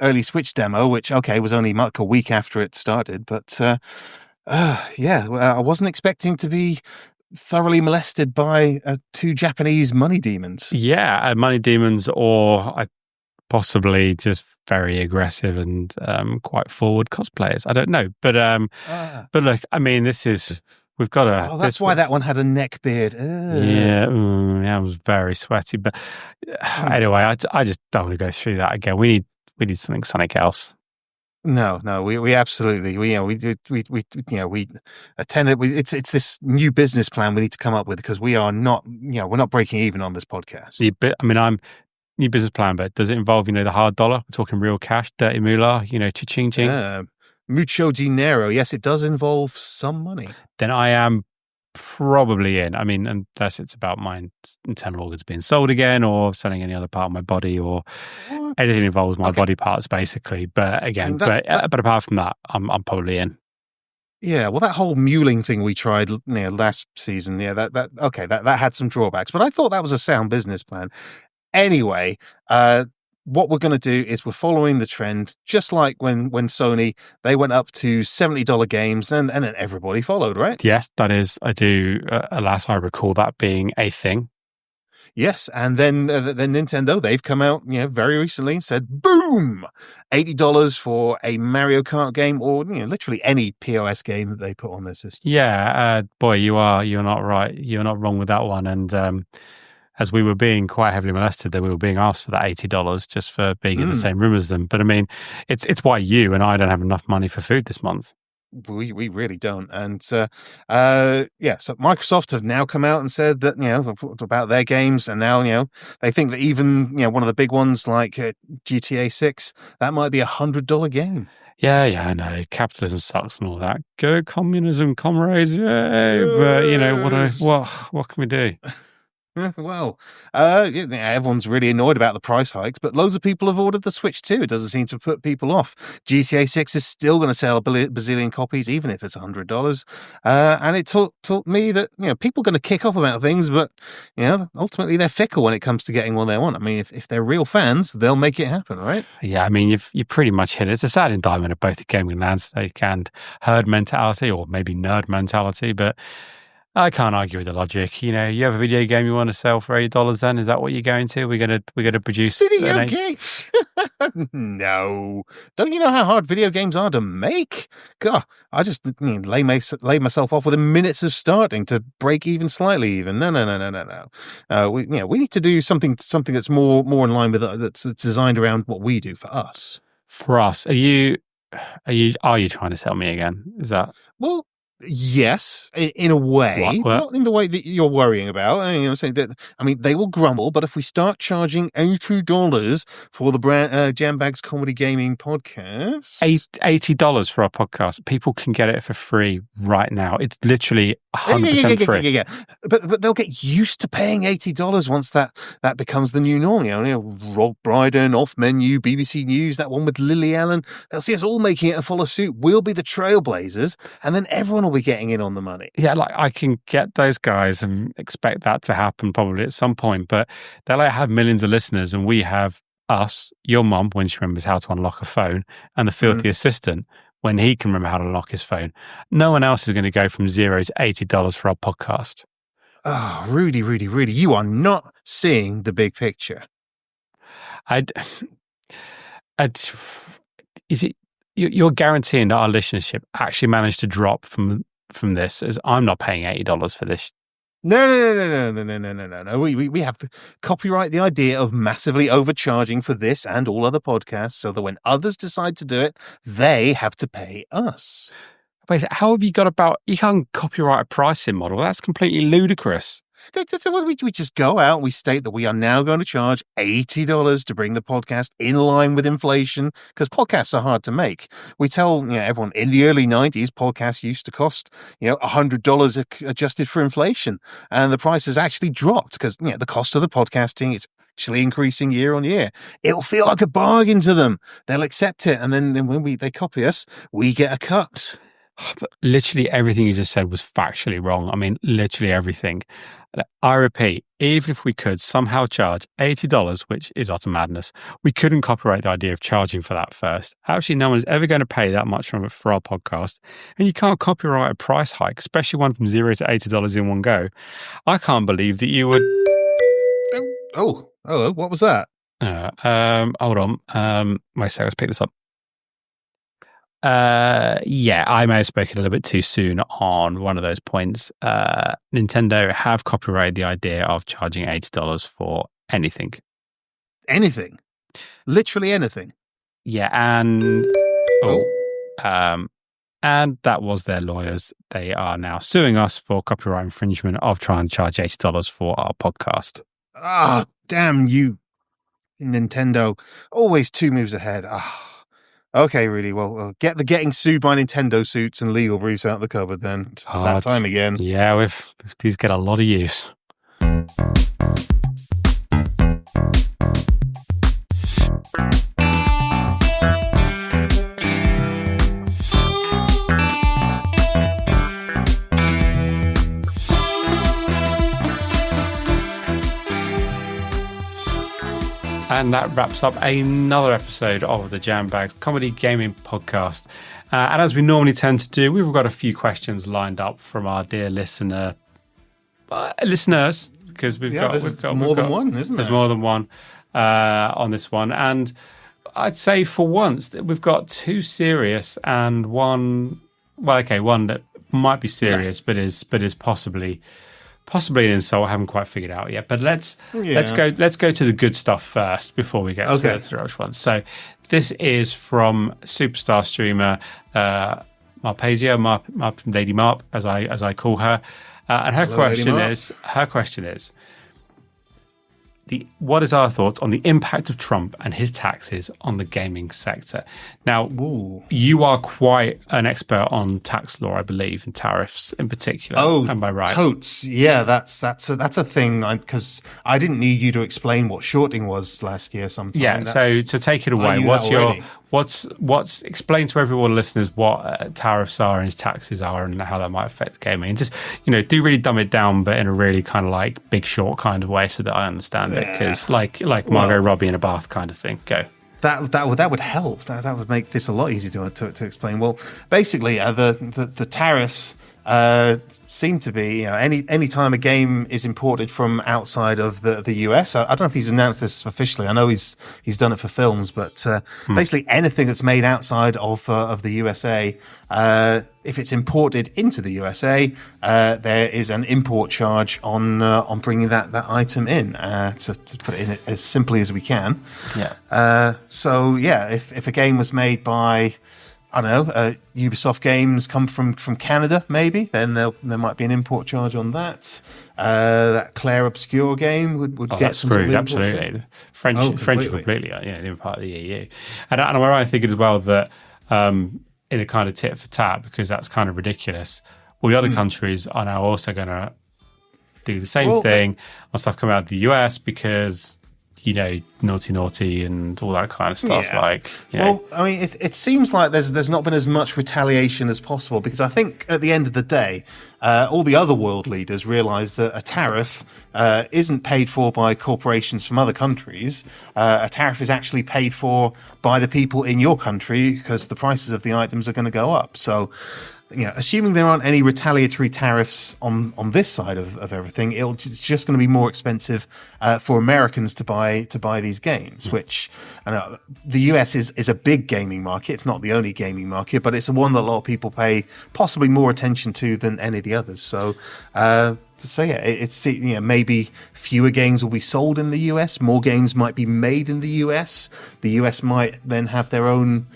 S2: early Switch demo, which was only like a week after it started, but I wasn't expecting to be thoroughly molested by two Japanese money demons.
S3: Yeah, money demons, or possibly just very aggressive and quite forward cosplayers. I don't know, but look, I mean, we've got a.
S2: Oh, that's why that one had a neck beard.
S3: Yeah, I was very sweaty, but anyway, I just don't want to go through that again. We need something else.
S2: No, we absolutely we attended. It's this new business plan we need to come up with, because we're not breaking even on this podcast.
S3: New business plan, but does it involve the hard dollar? We're talking real cash, dirty moolah, cha-ching ching.
S2: Mucho dinero. Yes, it does involve some money.
S3: Then I am probably in. I mean, unless it's about my internal organs being sold again, or selling any other part of my body, or anything involves my body parts, basically. But again, but apart from that, I'm probably in.
S2: Yeah, well, that whole muling thing we tried last season, that had some drawbacks, but I thought that was a sound business plan. Anyway, what we're going to do is we're following the trend, just like when Sony, they went up to $70 games and then everybody followed, right?
S3: Yes, that is. I do. Alas, I recall that being a thing.
S2: Yes, and then Nintendo, they've come out, very recently and said, boom, $80 for a Mario Kart game, or literally any POS game that they put on their system.
S3: Yeah, boy, you're not right. You're not wrong with that one. And as we were being quite heavily molested, that we were being asked for that $80 just for being in the same room as them. But I mean, it's why you and I don't have enough money for food this month.
S2: We really don't. And so Microsoft have now come out and said that, about their games. And now, they think that even, one of the big ones like GTA 6, that might be $100 game.
S3: Yeah, I know. Capitalism sucks and all that. Go communism, comrades. Yay. But, what can we do?
S2: Well, everyone's really annoyed about the price hikes, but loads of people have ordered the Switch too. It doesn't seem to put people off. GTA 6 is still going to sell a bazillion copies, even if it's $100. And it taught me that, people are going to kick off about things, but, ultimately they're fickle when it comes to getting what they want. I mean, if they're real fans, they'll make it happen, right?
S3: Yeah, I mean, you pretty much hit it. It's a sad indictment of both the gaming landscape and herd mentality, or maybe nerd mentality, but I can't argue with the logic. You have a video game you want to sell for $80. Then is that what you're going to? We're going to produce
S2: video games? No, don't you know how hard video games are to make? God, I just lay myself off within minutes of starting to break even slightly. Even no. We need to do something that's more in line with that's designed around what we do for us.
S3: For us, are you trying to sell me again? Is that
S2: well? Yes, in a way,
S3: what?
S2: Not in the way that you're worrying about. I'm saying that. I mean, they will grumble, but if we start charging $80 for the brand Jambags Comedy Gaming podcast,
S3: $80 for our podcast, people can get it for free right now. It's literally 100% free.
S2: Yeah. But they'll get used to paying $80 once that becomes the new norm. Rob Brydon, Off Menu, BBC News, that one with Lily Allen. They'll see us all making it and follow suit. We'll be the trailblazers, and then everyone will be getting in on the money.
S3: Yeah, like I can get those guys and expect that to happen probably at some point, but they'll have millions of listeners, and we have us, your mum, when she remembers how to unlock a phone, and the filthy assistant when he can remember how to unlock his phone. No one else is going to go from $0 to $80 for our podcast.
S2: Oh, Rudy, you are not seeing the big picture.
S3: Is it? You're guaranteeing that our listenership actually managed to drop from this, as I'm not paying $80 for this.
S2: No. We have to copyright the idea of massively overcharging for this and all other podcasts, so that when others decide to do it, they have to pay us.
S3: Wait, how have you got about? You can't copyright a pricing model. That's completely ludicrous.
S2: We just go out and we state that we are now going to charge $80 to bring the podcast in line with inflation, because podcasts are hard to make. We tell everyone in the early 90s, podcasts used to cost $100 adjusted for inflation, and the price has actually dropped because the cost of the podcasting is actually increasing year on year. It'll feel like a bargain to them. They'll accept it, and then when they copy us, we get a cut.
S3: But literally everything you just said was factually wrong. I mean, literally everything. I repeat, even if we could somehow charge $80, which is utter madness, we couldn't copyright the idea of charging for that first. Actually, no one is ever going to pay that much for our podcast. And you can't copyright a price hike, especially one from $0 to $80 in one go. I can't believe that you would...
S2: Oh, hello. What was that?
S3: Hold on. Wait a second, let's pick this up. Yeah, I may have spoken a little bit too soon on one of those points. Nintendo have copyrighted the idea of charging $80 for anything.
S2: Anything? Literally anything?
S3: Yeah, and... and that was their lawyers. They are now suing us for copyright infringement of trying to charge $80 for our podcast.
S2: Ah, damn you, Nintendo. Always 2 moves ahead. Okay, really. Well, get the getting sued by Nintendo suits and legal briefs out of the cupboard then. It's that time again.
S3: Yeah, these get a lot of use. And that wraps up another episode of the Jambags Comedy Gaming Podcast. And as we normally tend to do, we've got a few questions lined up from our dear listeners. because we've
S2: there's
S3: got
S2: more than one, isn't there?
S3: There's more than one on this one, and I'd say for once we've got two serious and one. Well, okay, one that might be serious, but is possibly an insult. I haven't quite figured out yet. But let's go to the good stuff first before we get to the rubbish ones. So this is from superstar streamer Marpazia, Lady Marp, as I call her, and her question is. What is our thoughts on the impact of Trump and his taxes on the gaming sector? Now, you are quite an expert on tax law, I believe, and tariffs in particular.
S2: Oh,
S3: am I right?
S2: Totes. Yeah, that's a thing. Because I didn't need you to explain what shorting was last year. Sometime.
S3: Yeah. So to take it away, explain to everyone listeners what tariffs are and his taxes are and how that might affect gaming, and just do really dumb it down, but in a really kind of like Big Short kind of way, so that I understand it. Because like Margot Robbie in a bath kind of thing. Go.
S2: That would help. That would make this a lot easier to explain. Well, basically, the tariffs seem to be any time a game is imported from outside of the US. I don't know if he's announced this officially. I know he's done it for films, but basically anything that's made outside of the USA, if it's imported into the USA, there is an import charge on bringing that item in. To put it in as simply as we can. Yeah. If a game was made by, I don't know, Ubisoft games come from Canada, maybe, then there might be an import charge on that. That Claire Obscure game would get some
S3: screwed,
S2: sort of
S3: absolutely. French completely, they're part of the EU. And I'm right thinking as well that in a kind of tit for tat, because that's kind of ridiculous, all the other countries are now also going to do the same thing on stuff coming out of the US because naughty and all that kind of stuff.
S2: Yeah. Well, I mean, it seems like there's not been as much retaliation as possible, because I think at the end of the day, all the other world leaders realise that a tariff isn't paid for by corporations from other countries. A tariff is actually paid for by the people in your country, because the prices of the items are going to go up. So, assuming there aren't any retaliatory tariffs on this side of everything, it's just going to be more expensive for Americans to buy these games. Which I know the US is a big gaming market. It's not the only gaming market, but it's one that a lot of people pay possibly more attention to than any of the others. So. Maybe fewer games will be sold in the US. More games might be made in the US. The US might then have their own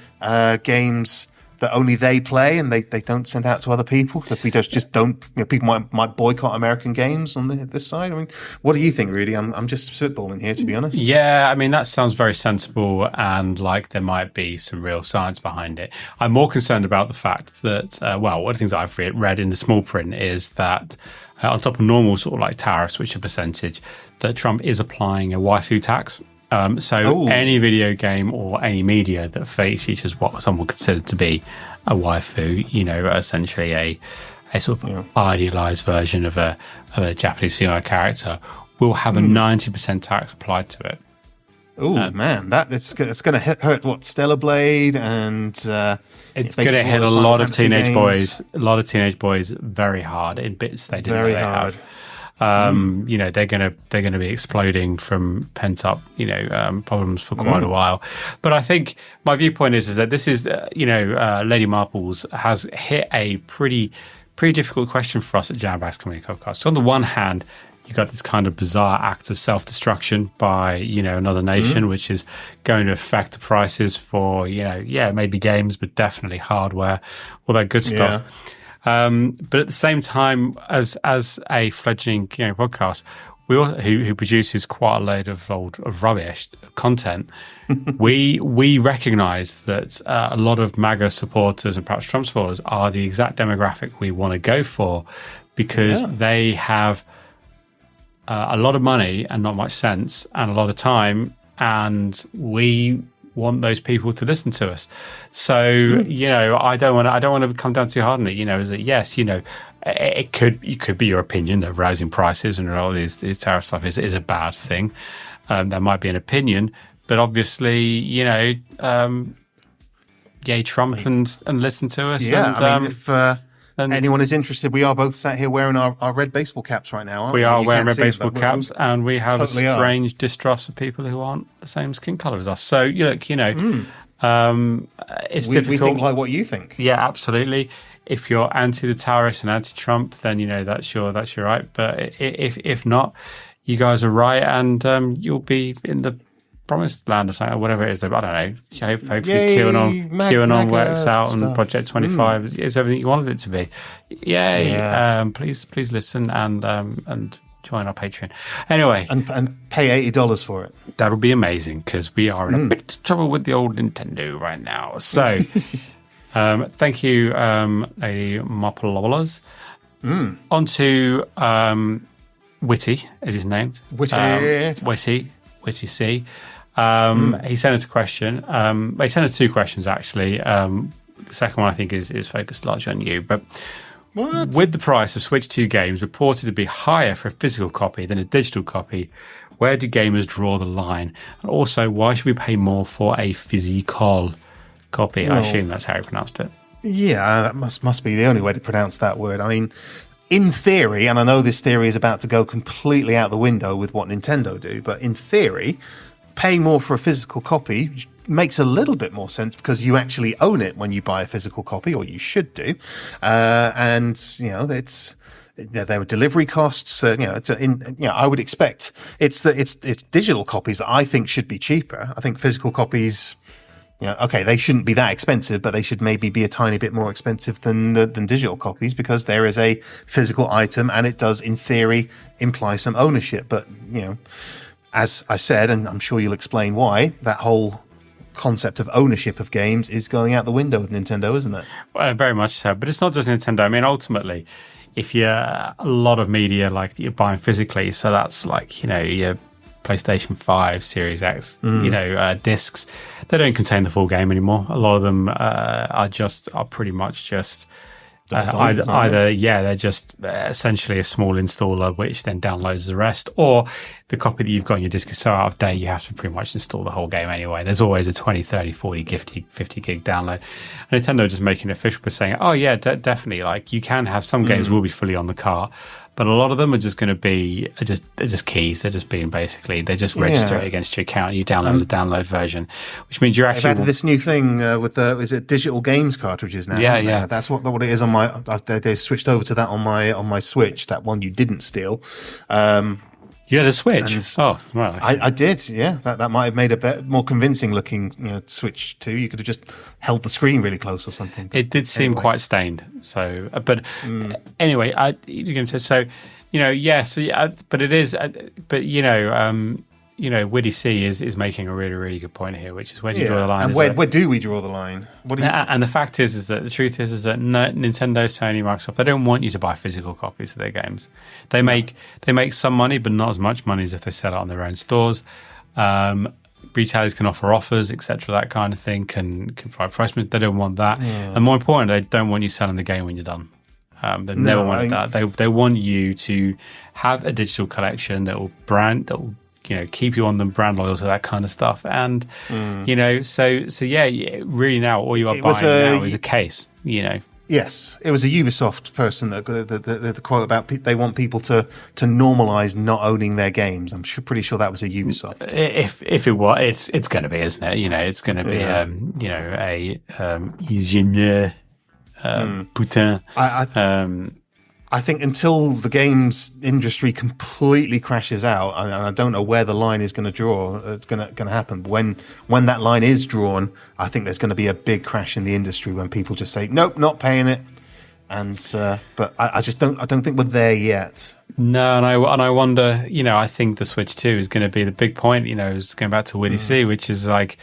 S2: games that only they play and they don't send out to other people. So if we just don't, people might boycott American games on this side. I mean, what do you think, Rudy? I'm just spitballing here, to be honest.
S3: Yeah, I mean, that sounds very sensible, and like there might be some real science behind it. I'm more concerned about the fact that, one of the things that I've read in the small print is that on top of normal sort of like tariffs, which are percentage, that Trump is applying a waifu tax. Any video game or any media that features what some would consider to be a waifu, essentially a sort of idealized version of a Japanese female character, will have a 90% tax applied to it.
S2: Oh man, it's going to hurt what Stellar Blade and
S3: it's going to hit a lot of teenage boys very hard in bits they didn't know they have. They're gonna be exploding from pent up problems for quite a while. But I think my viewpoint is that this is Lady Marples has hit a pretty difficult question for us at Jambags Comedy Podcast. So on the one hand, you got this kind of bizarre act of self-destruction by another nation, which is going to affect the prices for maybe games, but definitely hardware, all that good stuff. But at the same time, as a fledgling podcast, who produces quite a load of rubbish content, we recognise that a lot of MAGA supporters and perhaps Trump supporters are the exact demographic we want to go for, because they have a lot of money and not much sense and a lot of time, and we want those people to listen to us. So, I don't want to come down too hard on it. Is that yes, it could be your opinion that rising prices and all these tariff stuff is a bad thing. That might be an opinion, but obviously, Trump and listen to us.
S2: Yeah,
S3: and, And
S2: anyone is interested, we are both sat here wearing our red baseball caps right now, aren't we?
S3: We are
S2: You
S3: wearing
S2: can't
S3: red
S2: see it,
S3: baseball
S2: but
S3: caps, and we have
S2: totally
S3: a
S2: are.
S3: strange distrust of people who aren't the same skin colour as us. So, it's
S2: we
S3: difficult.
S2: We think like what you think.
S3: Yeah, absolutely. If you're anti the tariffs and anti-Trump, then that's your right. But if not, you guys are right, and you'll be in the promised land or something, or whatever it is. I don't know. Hopefully, QAnon works out, and Project 25 is everything you wanted it to be. Yay!
S2: Yeah.
S3: Please listen and join our Patreon. Anyway,
S2: And pay $80 for it.
S3: that'll be amazing because we are in a bit of trouble with the old Nintendo right now. So. Thank you, Lady Mopalolas. On to Witty, as he's named. Witty C. He sent us a question. He sent us two questions, actually. The second one, I think, is focused largely on you. But
S2: What?
S3: with the price of Switch 2 games reported to be higher for a physical copy than a digital copy, where do gamers draw the line? And also, why should we pay more for a physical copy? I assume that's how you pronounced it.
S2: Yeah, that must be the only way to pronounce that word. I mean, in theory, and I know this theory is about to go completely out the window with what Nintendo do, but in theory, paying more for a physical copy makes a little bit more sense because you actually own it when you buy a physical copy, or you should do. And there are delivery costs. I would expect it's digital copies that I think should be cheaper. I think physical copies, okay, they shouldn't be that expensive, but they should maybe be a tiny bit more expensive than digital copies because there is a physical item and it does, in theory, imply some ownership. But as I said, and I'm sure you'll explain why, that whole concept of ownership of games is going out the window with Nintendo, isn't it?
S3: Well, very much so. But it's not just Nintendo. I mean, ultimately, if you're a lot of media like you're buying physically, so that's like, your PlayStation 5, Series X, discs, they don't contain the full game anymore. A lot of them are pretty much just they're just essentially a small installer which then downloads the rest, or the copy that you've got on your disc is so out of date you have to pretty much install the whole game anyway. There's always a 20, 30, 40, 50 gig download. And Nintendo just making it official by saying, oh yeah, definitely, like you can have some games will be fully on the cart, but a lot of them are just going to be they're just keys. They're just register it against your account and you download the download version, which means you're actually...
S2: They've added this new thing with is it digital games cartridges now?
S3: Yeah.
S2: That's what it is on my... They switched over to that on my Switch, that one you didn't steal.
S3: You had a Switch? Well.
S2: I did, yeah. That might have made a bit more convincing looking Switch 2. You could have just held the screen really close or something.
S3: It did seem quite stained. So, but anyway, you're going to say, but it is, Witty C is making a really, really good point here, which is where do you draw the line?
S2: And where do we draw the line?
S3: And the fact is that the truth is that Nintendo, Sony, Microsoft, they don't want you to buy physical copies of their games. They make some money, but not as much money as if they sell it on their own stores. Retailers can offer offers, etc., that kind of thing, can provide price. They don't want that. Yeah. And more important, they don't want you selling the game when you're done. They've never wanted that. They want you to have a digital collection that will keep you on the brand loyalty, that kind of stuff. And, really now all you are buying now is a case,
S2: Yes, it was a Ubisoft person that the quote about they want people to normalise not owning their games. I'm pretty sure that was a Ubisoft.
S3: If it was, it's going to be, isn't it? It's going to be, putain.
S2: I think until the games industry completely crashes out, and I don't know where the line is going to draw. It's going to happen. When that line is drawn, I think there's going to be a big crash in the industry when people just say, "Nope, not paying it." And but I just don't. I don't think we're there yet.
S3: No, and I wonder. I think the Switch 2 is going to be the big point. Is going back to Witty C, which is like,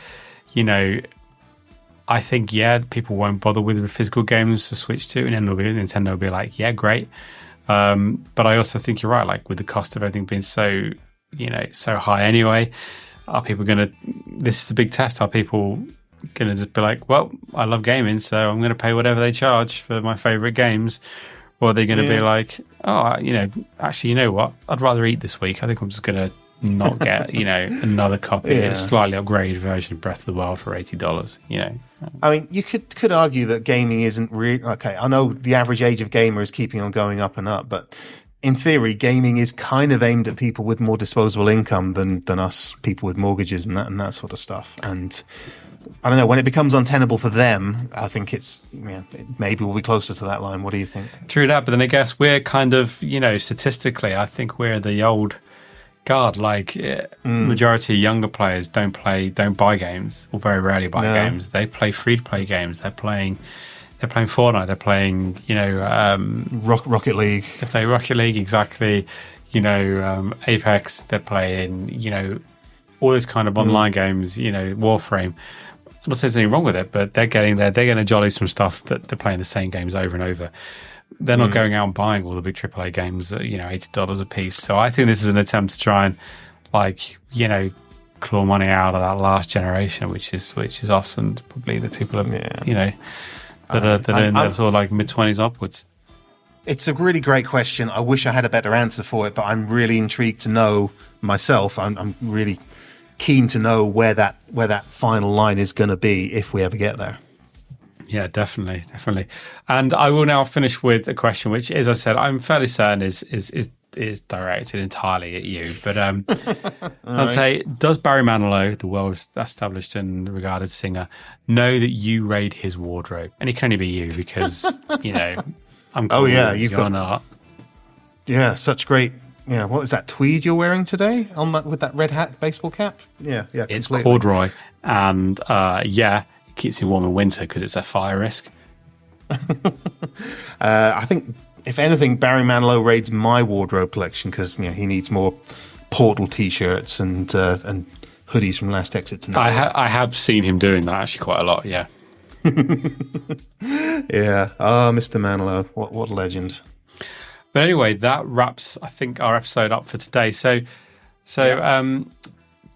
S3: I think, people won't bother with the physical games for Switch 2, and then Nintendo will be like, yeah, great. But I also think you're right, like with the cost of everything being so high anyway, are people going to, this is the big test, are people going to just be like, well, I love gaming, so I'm going to pay whatever they charge for my favourite games? Or are they going to be like, oh, actually, you know what? I'd rather eat this week. I think I'm just going to not get, another copy, a slightly upgraded version of Breath of the Wild for $80,
S2: I mean, you could argue that gaming isn't really... Okay, I know the average age of gamer is keeping on going up and up, but in theory, gaming is kind of aimed at people with more disposable income than us, people with mortgages and that sort of stuff. And I don't know, when it becomes untenable for them, I think maybe we'll be closer to that line. What do you think?
S3: True that, but then I guess we're kind of, statistically, I think we're the old guard. Like, majority of younger players don't buy games, or very rarely buy games. They play free-to-play games. They're playing Fortnite. They're playing,
S2: Rocket League.
S3: They play Rocket League, exactly. Apex. They're playing, all those kind of online games. Warframe. I'm not saying there's anything wrong with it, but they're getting a jollies from stuff that they're playing the same games over and over. They're not going out and buying all the big AAA games at, $80 a piece. So I think this is an attempt to try and, claw money out of that last generation, which is us and probably the people that are in their sort of like mid-20s upwards.
S2: It's a really great question. I wish I had a better answer for it, but I'm really intrigued to know myself. I'm really keen to know where that final line is going to be if we ever get there.
S3: Yeah, definitely. And I will now finish with a question, which, as I said, I'm fairly certain is directed entirely at you. But I'd say, does Barry Manilow, the well-established and regarded singer, know that you raid his wardrobe? And it can only be you because, I'm cool.
S2: Oh, yeah, you're
S3: not.
S2: Yeah, such great... Yeah, what is that tweed you're wearing today with that red hat baseball cap? Yeah,
S3: it's
S2: completely.
S3: corduroy, and it keeps you warm in winter because it's a fire risk.
S2: I think, if anything, Barry Manilow raids my wardrobe collection because he needs more Portal T-shirts and hoodies from Last Exit to Nowhere.
S3: I have seen him doing that actually quite a lot. Yeah.
S2: Yeah. Oh, Mr. Manilow, what a legend.
S3: But anyway, that wraps, I think, our episode up for today. So,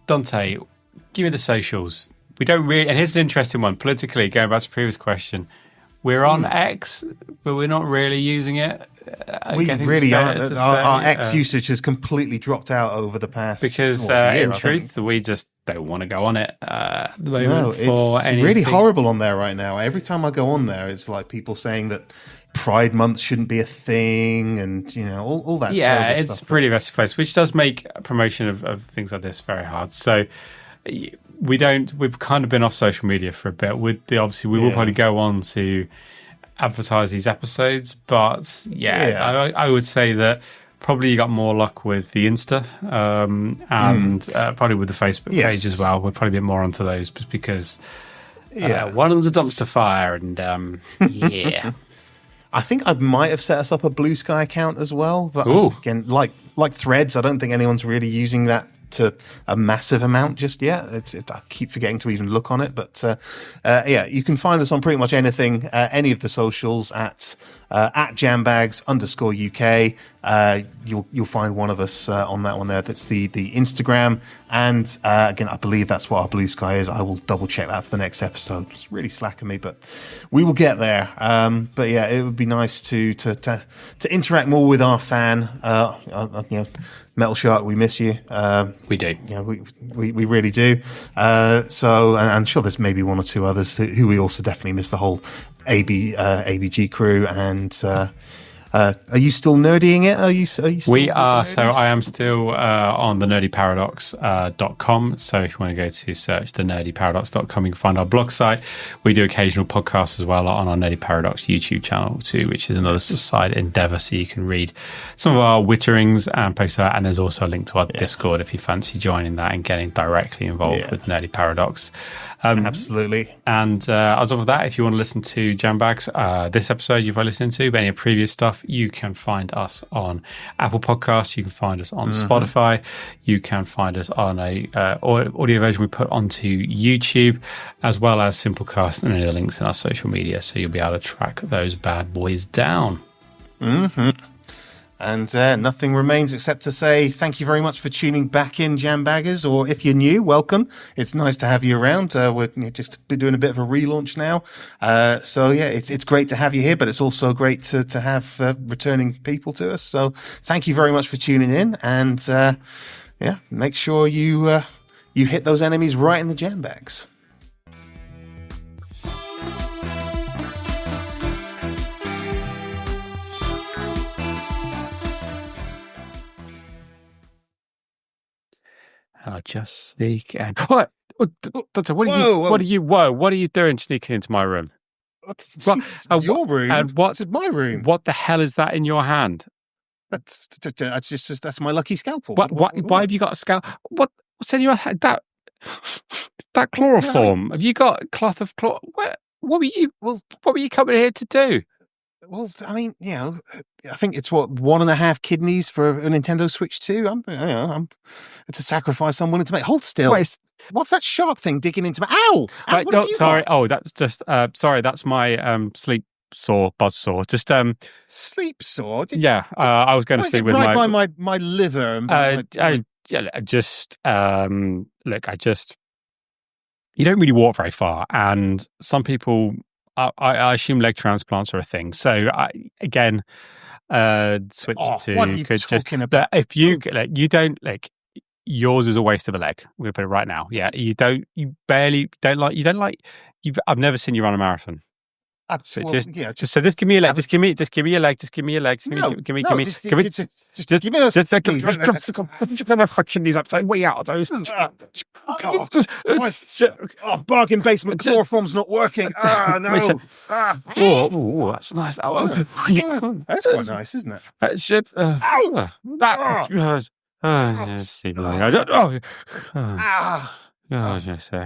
S3: Dante, give me the socials. We don't really, and here's an interesting one, politically, going back to the previous question. We're on X, but we're not really using it.
S2: We really aren't. Our X usage has completely dropped out over the past
S3: because,
S2: year,
S3: in truth, we just don't want to go on it at the moment.
S2: It's really horrible on there right now. Every time I go on there, it's like people saying that Pride Month shouldn't be a thing, and all that.
S3: Yeah, it's
S2: stuff.
S3: a pretty messy place, which does make promotion of things like this very hard. So we've kind of been off social media for a bit. We will probably go on to advertise these episodes, but I would say that probably you got more luck with the Insta and probably with the Facebook page as well. We'll probably get more onto those just because one of them's a dumpster fire, and yeah.
S2: I think I might have set us up a Blue Sky account as well, but again, like Threads, I don't think anyone's really using that to a massive amount just yet. I keep forgetting to even look on it, but you can find us on pretty much anything, any of the socials at Jambags_UK. You'll find one of us on that one there. That's the Instagram, and again, I believe that's what our Blue Sky is. I will double check that for the next episode. It's really slacking me, but we will get there. But yeah, it would be nice to interact more with our fan. Metal Shark, we miss you.
S3: We do.
S2: Yeah, we really do. So I'm sure there's maybe one or two others who we also definitely miss, the whole ABG crew. And are you still nerdying it? Are you still
S3: we are. So I am still on thenerdyparadox.com. So if you want to go to search thenerdyparadox.com, you can find our blog site. We do occasional podcasts as well on our Nerdy Paradox YouTube channel too, which is another side endeavor. So you can read some of our witterings and post that. And there's also a link to our Discord if you fancy joining that and getting directly involved with Nerdy Paradox.
S2: Absolutely.
S3: And on top of that, if you want to listen to Jambags, this episode you've probably listened to, but any previous stuff, you can find us on Apple Podcasts. You can find us on Spotify. You can find us on a audio version we put onto YouTube, as well as Simplecast and any of the links in our social media. So you'll be able to track those bad boys down.
S2: And nothing remains except to say thank you very much for tuning back in, Jambaggers, or if you're new, welcome. It's nice to have you around. We're just doing a bit of a relaunch now. So yeah, it's great to have you here, but it's also great to have returning people to us. So thank you very much for tuning in, and Yeah, make sure you hit those enemies right in the jambags.
S3: I'll just sneak in. What? Doctor, what are you doing sneaking into my room?
S2: Your room?
S3: And
S2: This is my room.
S3: What the hell is that in your hand?
S2: That's just that's my lucky scalpel.
S3: Why have you got a scalpel? What's in your hand? That chloroform. Have you got a cloth of chlor? What were you coming here to do?
S2: Well, I mean, I think it's 1.5 kidneys for a Nintendo Switch 2. It's a sacrifice I'm willing to make. Hold still. What's that sharp thing digging into my? Ow!
S3: Sorry. Oh, that's just sorry. That's my sleep saw, buzzsaw. Just
S2: sleep saw.
S3: I was going to sleep with
S2: by my liver.
S3: You don't really walk very far, and some people. I assume leg transplants are a thing. So switch to.
S2: What are you talking about?
S3: But if you don't yours is a waste of a leg. I'm going to put it right now. Yeah, I've never seen you run a marathon. So just give me a leg. Just give me your leg. Just give me your leg. Give me these upside way out of those.
S2: Bargain basement chloroform's not working. No.
S3: Oh, that's nice.
S2: That's quite nice, isn't it?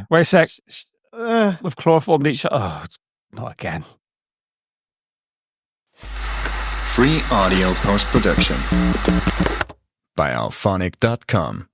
S3: Wait a sec. With chloroform each. Oh, not again.
S1: Free audio post-production by alphonic.com.